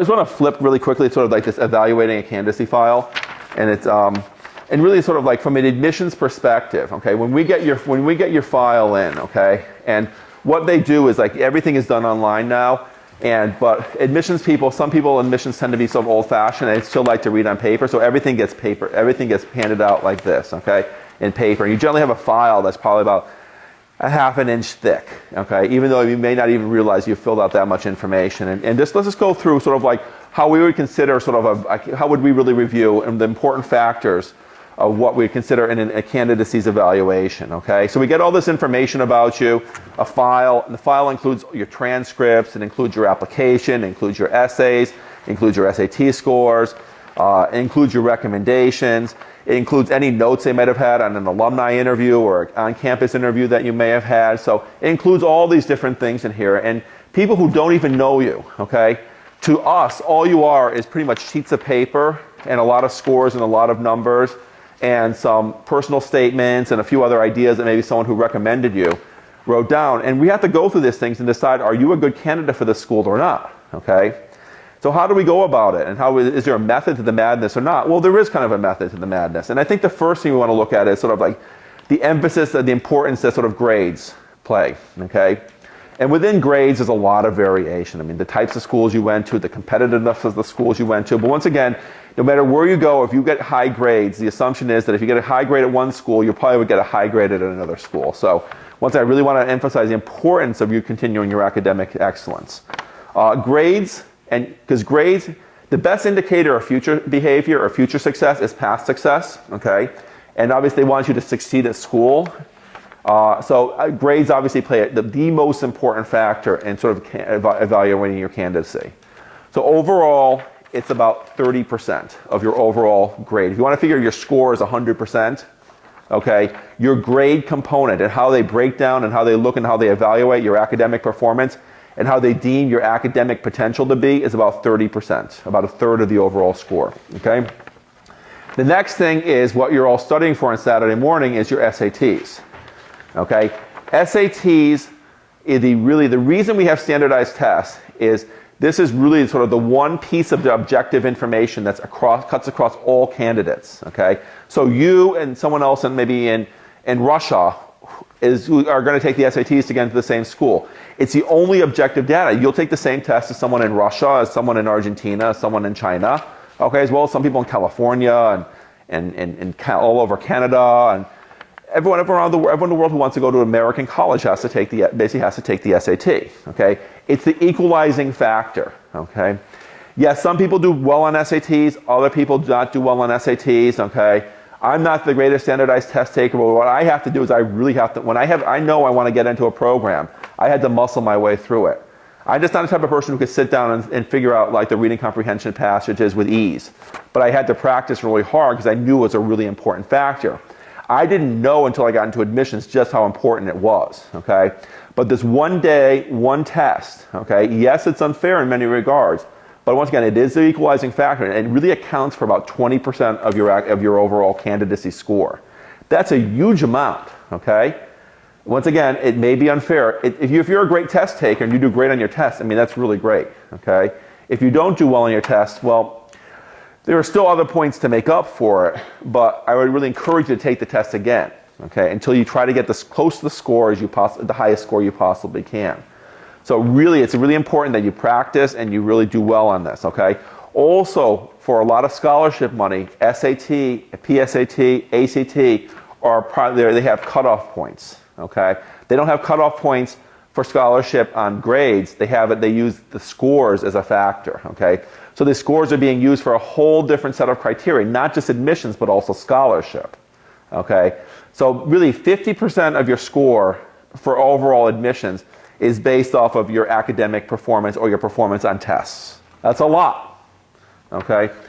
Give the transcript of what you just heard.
just want to flip really quickly, sort of like this evaluating a candidacy file, and it's and really sort of like from an admissions perspective. Okay, when we get your file in, okay, and what they do is like everything is done online now, but admissions people, some people in admissions tend to be sort of old-fashioned and they still like to read on paper, so everything gets handed out like this, okay, in paper. And you generally have a file that's probably about a half an inch thick, okay, even though you may not even realize you filled out that much information. And let's just go through sort of like how we would consider sort of how would we really review and the important factors of what we consider in a candidacy's evaluation, okay? So we get all this information about you, a file, and the file includes your transcripts, it includes your application, it includes your essays, it includes your SAT scores, it includes your recommendations, it includes any notes they might have had on an alumni interview or on-campus interview that you may have had. So it includes all these different things in here. And people who don't even know you, okay, to us, all you are is pretty much sheets of paper and a lot of scores and a lot of numbers and some personal statements and a few other ideas that maybe someone who recommended you wrote down. And we have to go through these things and decide, are you a good candidate for this school or not, okay? So how do we go about it? And is there a method to the madness or not? Well, there is kind of a method to the madness. And I think the first thing we want to look at is sort of like the emphasis and the importance that sort of grades play, okay? And within grades, there's a lot of variation. I mean, the types of schools you went to, the competitiveness of the schools you went to. But once again, no matter where you go, if you get high grades, the assumption is that if you get a high grade at one school, you probably would get a high grade at another school. So once I really want to emphasize the importance of you continuing your academic excellence. Grades, and because grades, the best indicator of future behavior or future success is past success, okay? And obviously they want you to succeed at school. Grades obviously play the most important factor in sort of evaluating your candidacy. So overall, it's about 30% of your overall grade. If you want to figure your score is 100%, okay, your grade component and how they break down and how they look and how they evaluate your academic performance and how they deem your academic potential to be is about 30%, about a third of the overall score, okay? The next thing is what you're all studying for on Saturday morning is your SATs, okay? SATs, the reason we have standardized tests is this is really sort of the one piece of the objective information that's cuts across all candidates, okay? So you and someone else maybe in Russia who are going to take the SATs to get into the same school. It's the only objective data. You'll take the same test as someone in Russia, as someone in Argentina, as someone in China, okay, as well as some people in California and all over Canada, and everyone in the world who wants to go to American college basically has to take the SAT, okay? It's the equalizing factor, okay? Yes, some people do well on SATs, other people do not do well on SATs, okay? I'm not the greatest standardized test taker, but what I have to do is I really have to, I know I want to get into a program, I had to muscle my way through it. I'm just not the type of person who could sit down and figure out like the reading comprehension passages with ease. But I had to practice really hard because I knew it was a really important factor. I didn't know until I got into admissions just how important it was, okay? But this one day, one test, okay? Yes, it's unfair in many regards, but once again, it is the equalizing factor, and it really accounts for about 20% of your overall candidacy score. That's a huge amount, okay? Once again, it may be unfair. If you're a great test taker and you do great on your test, I mean, that's really great, okay? If you don't do well on your test, well, there are still other points to make up for it, but I would really encourage you to take the test again, okay, until you try to get as close to the score as the highest score you possibly can. So really, it's really important that you practice and you really do well on this, okay? Also, for a lot of scholarship money, SAT, PSAT, ACT, they have cutoff points, okay? They don't have cutoff points for scholarship on grades. They use the scores as a factor, okay? So the scores are being used for a whole different set of criteria, not just admissions, but also scholarship, okay? So really, 50% of your score for overall admissions is based off of your academic performance or your performance on tests. That's a lot, okay?